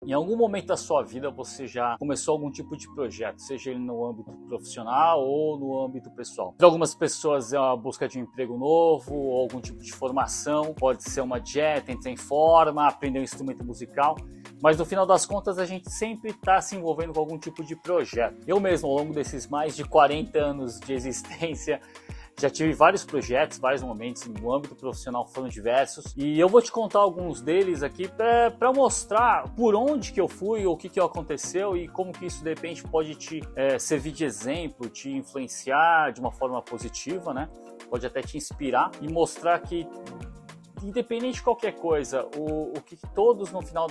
Em algum momento da sua vida você já começou algum tipo de projeto, seja ele no âmbito profissional ou no âmbito pessoal. Para algumas pessoas é a busca de um emprego novo, ou algum tipo de formação, pode ser uma dieta, entrar em forma, aprender um instrumento musical, mas no final das contas a gente sempre está se envolvendo com algum tipo de projeto. Eu mesmo, ao longo desses mais de 40 anos de existência, já tive vários projetos, vários momentos no âmbito profissional, foram diversos, e eu vou te contar alguns deles aqui para mostrar por onde que eu fui, o que aconteceu e como que isso de repente pode te servir de exemplo, te influenciar de uma forma positiva, né? Pode até te inspirar e mostrar que, independente de qualquer coisa, o que todos no final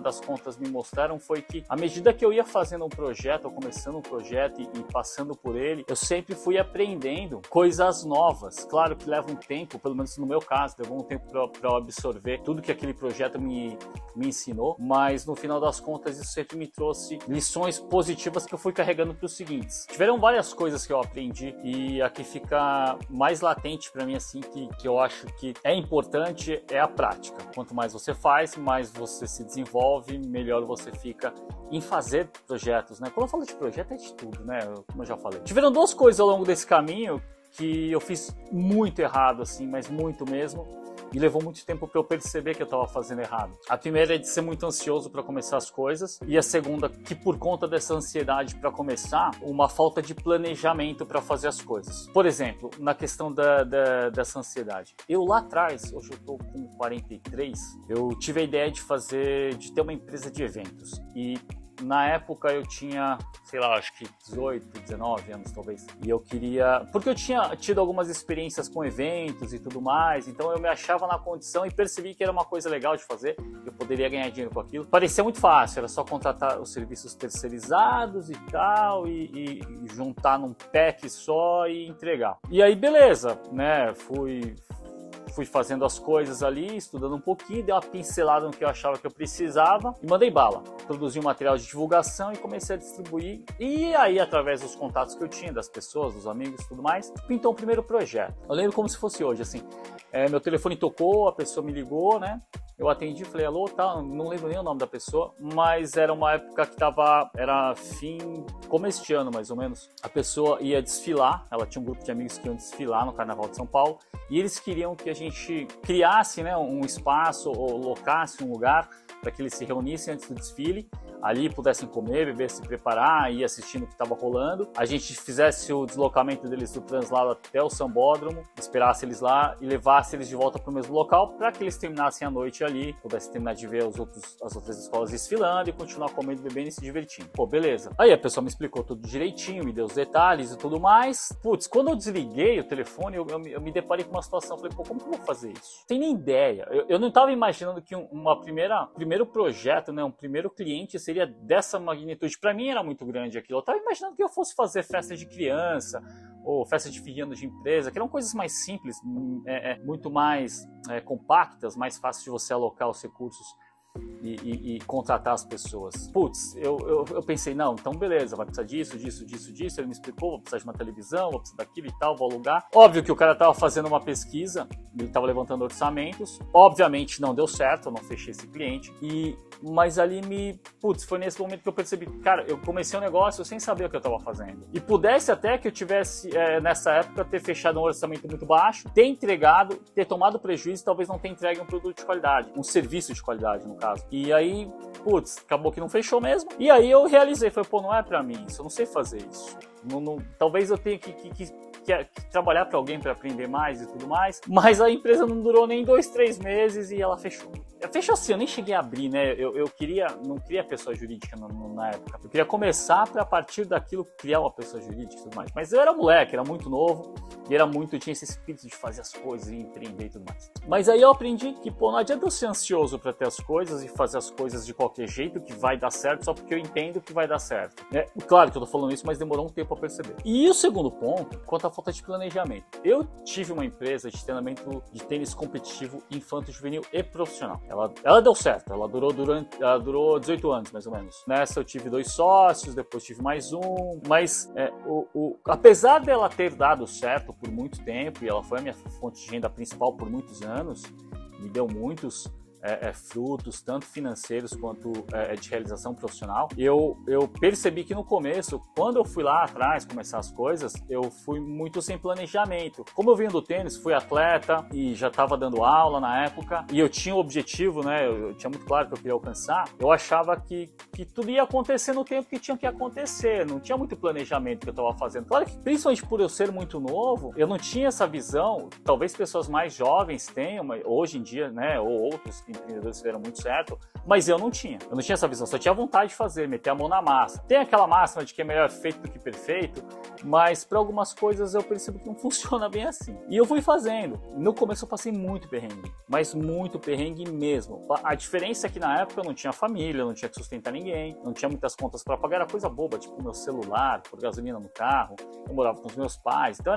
das contas me mostraram foi que, à medida que eu ia fazendo um projeto, ou começando um projeto e passando por ele, eu sempre fui aprendendo coisas novas. Claro que leva um tempo, pelo menos no meu caso, levou um tempo para absorver tudo que aquele projeto me ensinou, mas no final das contas isso sempre me trouxe lições positivas que eu fui carregando para os seguintes. Tiveram várias coisas que eu aprendi e aqui fica mais latente para mim assim que eu acho que é importante, é a prática. Quanto mais você faz, mais você se desenvolve, melhor você fica em fazer projetos, né? Quando eu falo de projeto é de tudo, né? Como eu já falei. Tiveram duas coisas ao longo desse caminho que eu fiz muito errado, assim, mas muito mesmo. E levou muito tempo para eu perceber que eu estava fazendo errado. A primeira é de ser muito ansioso para começar as coisas. E a segunda, que por conta dessa ansiedade para começar, uma falta de planejamento para fazer as coisas. Por exemplo, na questão dessa ansiedade. Eu lá atrás, hoje eu estou com 43, eu tive a ideia de ter uma empresa de eventos. E na época eu tinha, sei lá, acho que 18, 19 anos talvez. E eu queria... Porque eu tinha tido algumas experiências com eventos e tudo mais, então eu me achava na condição e percebi que era uma coisa legal de fazer, eu poderia ganhar dinheiro com aquilo. Parecia muito fácil, era só contratar os serviços terceirizados e tal, e juntar num pack só e entregar. E aí, beleza, né, fui fazendo as coisas ali, estudando um pouquinho, dei uma pincelada no que eu achava que eu precisava e mandei bala. Produzi um material de divulgação e comecei a distribuir. E aí, através dos contatos que eu tinha, das pessoas, dos amigos e tudo mais, pintou o primeiro projeto. Eu lembro como se fosse hoje, assim. Meu telefone tocou, a pessoa me ligou, né? Eu atendi, falei, alô, tá, não lembro nem o nome da pessoa, mas era uma época que era começo de ano, mais ou menos. A pessoa ia desfilar, ela tinha um grupo de amigos que iam desfilar no Carnaval de São Paulo, e eles queriam que a gente criasse, né, um espaço ou locasse um lugar para que eles se reunissem antes do desfile, ali pudessem comer, beber, se preparar, ir assistindo o que estava rolando. A gente fizesse o deslocamento deles do translado até o sambódromo, esperasse eles lá e levasse eles de volta para o mesmo local para que eles terminassem a noite ali, pudessem terminar de ver as outras escolas desfilando e continuar comendo, bebendo e se divertindo. Pô, beleza. Aí a pessoa me explicou tudo direitinho, me deu os detalhes e tudo mais. Putz, quando eu desliguei o telefone, eu me deparei com uma situação, falei, pô, como que eu vou fazer isso? Não tem nem ideia. Eu não estava imaginando que primeiro projeto, né, um primeiro cliente seria dessa magnitude. Para mim era muito grande aquilo. Eu estava imaginando que eu fosse fazer festa de criança ou festa de fim de ano de empresa, que eram coisas mais simples, muito mais compactas, mais fáceis de você alocar os recursos e contratar as pessoas. Putz, eu pensei, não, então beleza, vai precisar disso. Ele me explicou, vou precisar de uma televisão, vou precisar daquilo e tal, vou alugar. Óbvio que o cara estava fazendo uma pesquisa, ele estava levantando orçamentos, obviamente não deu certo, eu não fechei esse cliente, mas ali foi nesse momento que eu percebi, cara, eu comecei um negócio sem saber o que eu estava fazendo. E pudesse até que eu tivesse, nessa época, ter fechado um orçamento muito baixo, ter entregado, ter tomado prejuízo, talvez não ter entregue um produto de qualidade, um serviço de qualidade, no caso. E aí, putz, acabou que não fechou mesmo. E aí eu realizei, falei, pô, não é pra mim isso, eu não sei fazer isso. Talvez eu tenha que trabalhar para alguém para aprender mais e tudo mais. Mas a empresa não durou nem 2, 3 meses e ela fechou. Fechou assim, eu nem cheguei a abrir, né? Eu não queria pessoa jurídica na época. Eu queria começar para, a partir daquilo, criar uma pessoa jurídica e tudo mais. Mas eu era moleque, era muito novo e tinha esse espírito de fazer as coisas e empreender e tudo mais. Mas aí eu aprendi que, pô, não adianta eu ser ansioso para ter as coisas e fazer as coisas de qualquer jeito que vai dar certo só porque eu entendo que vai dar certo. Claro que eu tô falando isso, mas demorou um tempo a perceber. E o segundo ponto, quanto à falta de planejamento. Eu tive uma empresa de treinamento de tênis competitivo infanto-juvenil e profissional. Ela deu certo, ela durou 18 anos, mais ou menos. Nessa eu tive 2 sócios, depois tive mais um, mas apesar dela ter dado certo por muito tempo, e ela foi a minha fonte de renda principal por muitos anos, me deu muitos frutos, tanto financeiros quanto de realização profissional, eu percebi que no começo, quando eu fui lá atrás começar as coisas, eu fui muito sem planejamento. Como eu venho do tênis, fui atleta e já estava dando aula na época, e eu tinha um objetivo, né? Eu tinha muito claro que eu queria alcançar. Eu achava que tudo ia acontecer no tempo que tinha que acontecer, não tinha muito planejamento que eu estava fazendo. Claro que, principalmente por eu ser muito novo, eu não tinha essa visão. Talvez pessoas mais jovens tenham, hoje em dia, né? Ou outros empreendedores fizeram muito certo, mas eu não tinha essa visão, só tinha vontade de fazer, meter a mão na massa. Tem aquela máxima de que é melhor feito do que perfeito, mas para algumas coisas eu percebo que não funciona bem assim. E eu fui fazendo. No começo eu passei muito perrengue, mas muito perrengue mesmo. A diferença é que na época eu não tinha família, eu não tinha que sustentar ninguém, não tinha muitas contas para pagar, era coisa boba, tipo meu celular, por gasolina no carro, eu morava com os meus pais, então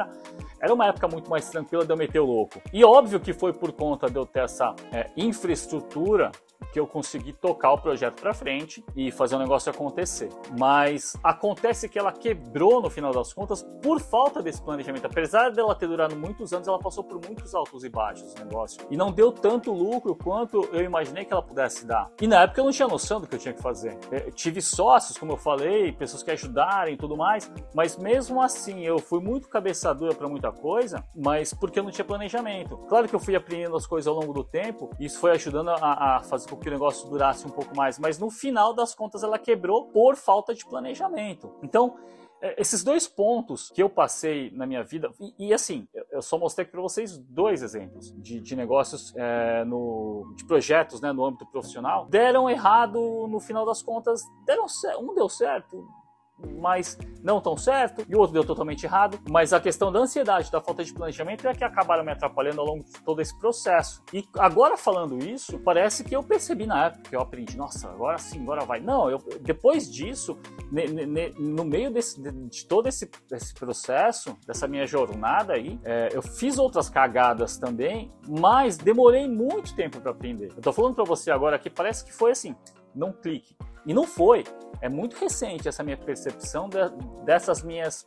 era uma época muito mais tranquila de eu meter o louco. E óbvio que foi por conta de eu ter essa infraestrutura que eu consegui tocar o projeto para frente e fazer o negócio acontecer. Mas acontece que ela quebrou no final das contas por falta desse planejamento. Apesar dela ter durado muitos anos, ela passou por muitos altos e baixos no negócio. E não deu tanto lucro quanto eu imaginei que ela pudesse dar. E na época eu não tinha noção do que eu tinha que fazer. Eu tive sócios, como eu falei, pessoas que ajudaram e tudo mais, mas mesmo assim eu fui muito cabeça dura para muita coisa, mas porque eu não tinha planejamento. Claro que eu fui aprendendo as coisas ao longo do tempo, e isso foi ajudando a fazer com que o negócio durasse um pouco mais, mas no final das contas ela quebrou por falta de planejamento. Então, esses dois pontos que eu passei na minha vida, e assim, eu só mostrei aqui para vocês dois exemplos de negócios, de projetos, né, no âmbito profissional, deram errado no final das contas, um deu certo, mas não tão certo, e o outro deu totalmente errado. Mas a questão da ansiedade, da falta de planejamento é que acabaram me atrapalhando ao longo de todo esse processo. E agora falando isso, parece que eu percebi na época que eu aprendi, nossa, agora sim, agora vai. Não, depois disso, no meio de todo esse processo, dessa minha jornada aí, eu fiz outras cagadas também, mas demorei muito tempo para aprender. Eu tô falando para você agora que parece que foi assim, num clique. E não foi. É muito recente essa minha percepção dessas minhas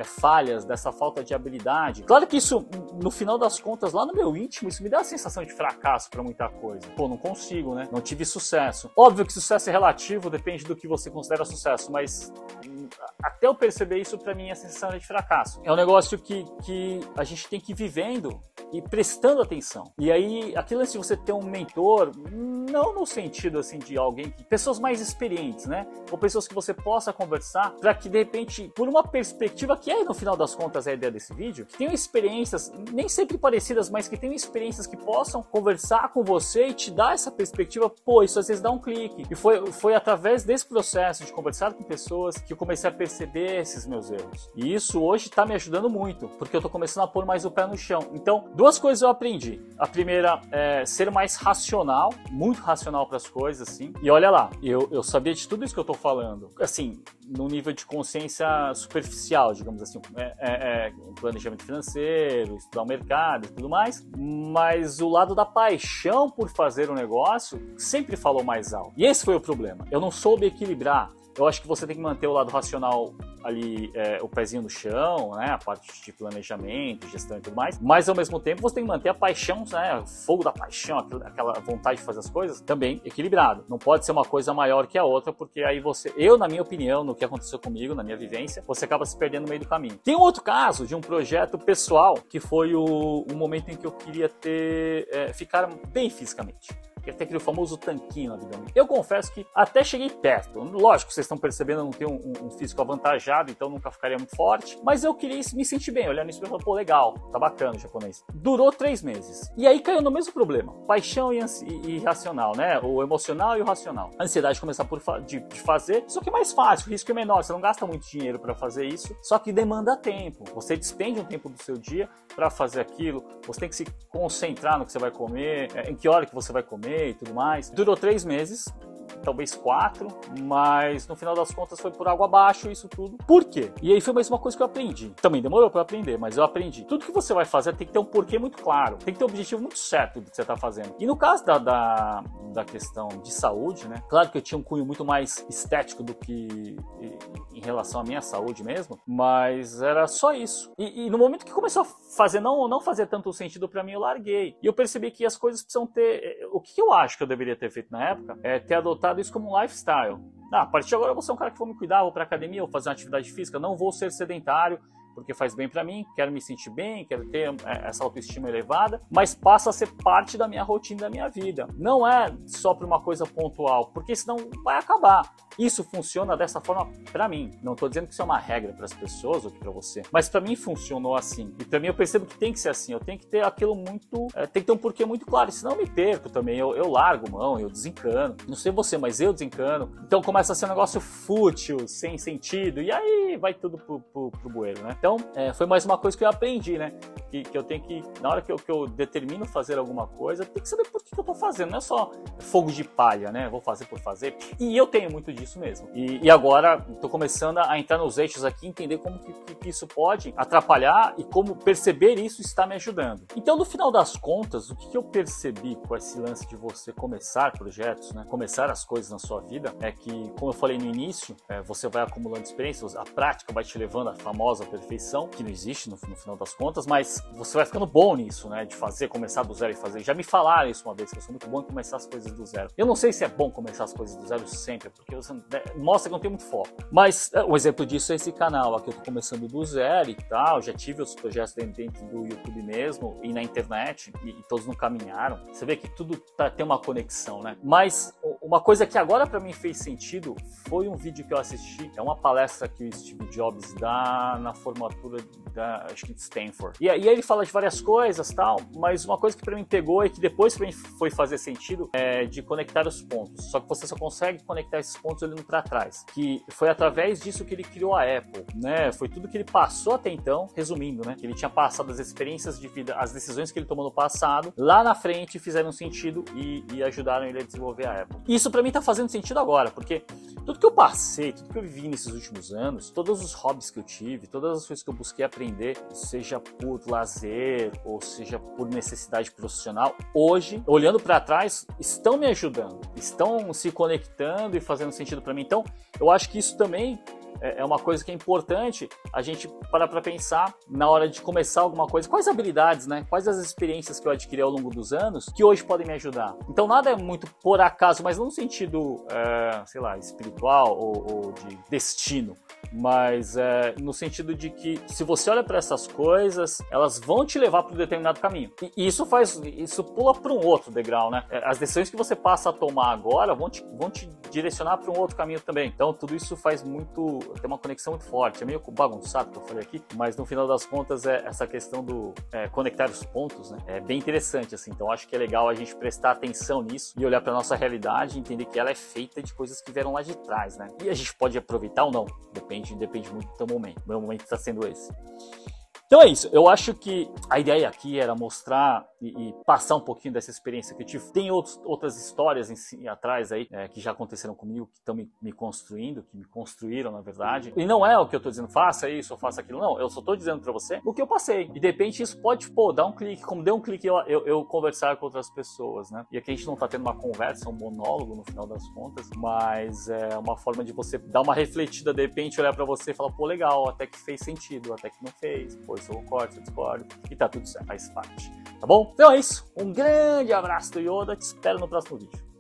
falhas, dessa falta de habilidade. Claro que isso, no final das contas, lá no meu íntimo, isso me dá a sensação de fracasso para muita coisa. Pô, não consigo, né? Não tive sucesso. Óbvio que sucesso é relativo, depende do que você considera sucesso, mas até eu perceber isso, para mim, é a sensação de fracasso. É um negócio que a gente tem que ir vivendo e prestando atenção. E aí, aquilo de você ter um mentor, não no sentido assim de alguém pessoas mais experientes, né? Ou pessoas que você possa conversar para que de repente, por uma perspectiva que no final das contas é a ideia desse vídeo, que tenham experiências nem sempre parecidas, mas que tenham experiências que possam conversar com você e te dar essa perspectiva. Pô, isso às vezes dá um clique. E foi através desse processo de conversar com pessoas que eu comecei a perceber esses meus erros. E isso hoje tá me ajudando muito, porque eu tô começando a pôr mais o pé no chão. Então, duas coisas eu aprendi. A primeira é ser mais racional, muito racional para as coisas, assim. E olha lá, eu sabia de tudo isso que eu tô falando, assim, no nível de consciência superficial, digamos assim, planejamento financeiro, estudar o mercado e tudo mais, mas o lado da paixão por fazer o negócio sempre falou mais alto. E esse foi o problema. Eu não soube equilibrar. Eu acho que você tem que manter o lado racional ali, o pezinho no chão, né? A parte de planejamento, gestão e tudo mais. Mas, ao mesmo tempo, você tem que manter a paixão, né? O fogo da paixão, aquela vontade de fazer as coisas, também equilibrado. Não pode ser uma coisa maior que a outra, porque aí eu, na minha opinião, no que aconteceu comigo, na minha vivência, você acaba se perdendo no meio do caminho. Tem um outro caso de um projeto pessoal, que foi o momento em que eu queria ficar bem fisicamente. Que é aquele famoso tanquinho na vida. Eu confesso que até cheguei perto. Lógico, vocês estão percebendo, eu não tenho um físico avantajado, então nunca ficaria muito forte. Mas eu queria me sentir bem, olhando isso e falando, pô, legal, tá bacana o japonês. Durou 3 meses. E aí caiu no mesmo problema. Paixão e racional, né? O emocional e o racional. A ansiedade começar de fazer, só que é mais fácil, o risco é menor, você não gasta muito dinheiro para fazer isso, só que demanda tempo. Você despende um tempo do seu dia para fazer aquilo, você tem que se concentrar no que você vai comer, em que hora que você vai comer e tudo mais. Durou 3 meses, talvez 4, mas no final das contas foi por água abaixo isso tudo. Por quê? E aí foi mais uma coisa que eu aprendi. Também demorou para aprender, mas eu aprendi. Tudo que você vai fazer tem que ter um porquê muito claro, tem que ter um objetivo muito certo do que você está fazendo. E no caso da questão de saúde, né? Claro que eu tinha um cunho muito mais estético do que em relação à minha saúde mesmo, mas era só isso. E no momento que começou a fazer, não fazer tanto sentido para mim, eu larguei. E eu percebi que as coisas precisam ter... O que eu acho que eu deveria ter feito na época é ter adotado isso como um lifestyle. A partir de agora eu vou ser um cara que vou me cuidar, vou pra academia, vou fazer uma atividade física, não vou ser sedentário, porque faz bem pra mim, quero me sentir bem, quero ter essa autoestima elevada, mas passa a ser parte da minha rotina, da minha vida. Não é só por uma coisa pontual, porque senão vai acabar. Isso funciona dessa forma pra mim. Não tô dizendo que isso é uma regra para as pessoas ou que pra você, mas pra mim funcionou assim. E pra mim eu percebo que tem que ser assim, eu tenho que ter aquilo muito... tem que ter um porquê muito claro, senão eu me perco também, eu largo mão, eu desencano. Não sei você, mas eu desencano. Então começa a ser um negócio fútil, sem sentido, e aí vai tudo pro bueiro, né? Então, foi mais uma coisa que eu aprendi, né? Que eu tenho que, na hora que eu determino fazer alguma coisa, eu tenho que saber por que eu tô fazendo. Não é só fogo de palha, né? Vou fazer por fazer. E eu tenho muito disso mesmo. E agora, tô começando a entrar nos eixos aqui, entender como que isso pode atrapalhar e como perceber isso está me ajudando. Então, no final das contas, o que eu percebi com esse lance de você começar projetos, né? Começar as coisas na sua vida, é que, como eu falei no início, você vai acumulando experiências, a prática vai te levando à famosa perfeição, que não existe no final das contas, mas você vai ficando bom nisso, né? De fazer, começar do zero e fazer. Já me falaram isso uma vez, que eu sou muito bom em começar as coisas do zero. Eu não sei se é bom começar as coisas do zero sempre, porque você mostra que não tem muito foco. Mas um exemplo disso é esse canal aqui, eu tô começando do zero e tal, já tive outros projetos dentro do YouTube mesmo, e na internet, e todos não caminharam. Você vê que tudo tem uma conexão, né? Mas uma coisa que agora pra mim fez sentido foi um vídeo que eu assisti, é uma palestra que o Steve Jobs dá na formatura acho que de Stanford. E aí ele fala de várias coisas tal, mas uma coisa que pra mim pegou e que depois pra mim foi fazer sentido é de conectar os pontos. Só que você só consegue conectar esses pontos olhando pra trás. Que foi através disso que ele criou a Apple, né? Foi tudo que ele passou até então, resumindo, né? Que ele tinha passado as experiências de vida, as decisões que ele tomou no passado, lá na frente fizeram sentido e ajudaram ele a desenvolver a Apple. E isso pra mim tá fazendo sentido agora, porque tudo que eu passei, tudo que eu vivi nesses últimos anos, todos os hobbies que eu tive, todas as coisas que eu busquei aprender, seja por lazer ou seja por necessidade profissional, hoje, olhando para trás, estão me ajudando, estão se conectando e fazendo sentido para mim. Então, eu acho que isso também é uma coisa que é importante a gente parar para pensar na hora de começar alguma coisa. Quais habilidades, né? Quais as experiências que eu adquiri ao longo dos anos que hoje podem me ajudar? Então nada é muito por acaso, mas não no sentido, sei lá, espiritual ou de destino, mas no sentido de que se você olha para essas coisas, elas vão te levar para um determinado caminho. E isso pula para um outro degrau, né? As decisões que você passa a tomar agora vão te direcionar para um outro caminho também. Então tudo isso tem uma conexão muito forte. É meio bagunçado que eu falei aqui, mas no final das contas essa questão do conectar os pontos, né? É bem interessante, assim. Então acho que é legal a gente prestar atenção nisso e olhar para nossa realidade e entender que ela é feita de coisas que vieram lá de trás, né? E a gente pode aproveitar ou não, depende muito do teu momento. O meu momento está sendo esse. Então é isso, eu acho que a ideia aqui era mostrar e passar um pouquinho dessa experiência que eu tive. Tem outras histórias atrás aí que já aconteceram comigo, que estão me construindo, que me construíram na verdade. E não é o que eu tô dizendo, faça isso ou faça aquilo, não. Eu só tô dizendo pra você o que eu passei. E de repente isso pode, dar um clique, como deu um clique eu conversar com outras pessoas, né? E aqui a gente não tá tendo uma conversa, um monólogo no final das contas, mas é uma forma de você dar uma refletida, de repente olhar pra você e falar, pô, legal, até que fez sentido, até que não fez, pô, se eu concordo, se eu discordo, e tá tudo certo, faz parte, tá bom? Então é isso, um grande abraço do Yoda, te espero no próximo vídeo.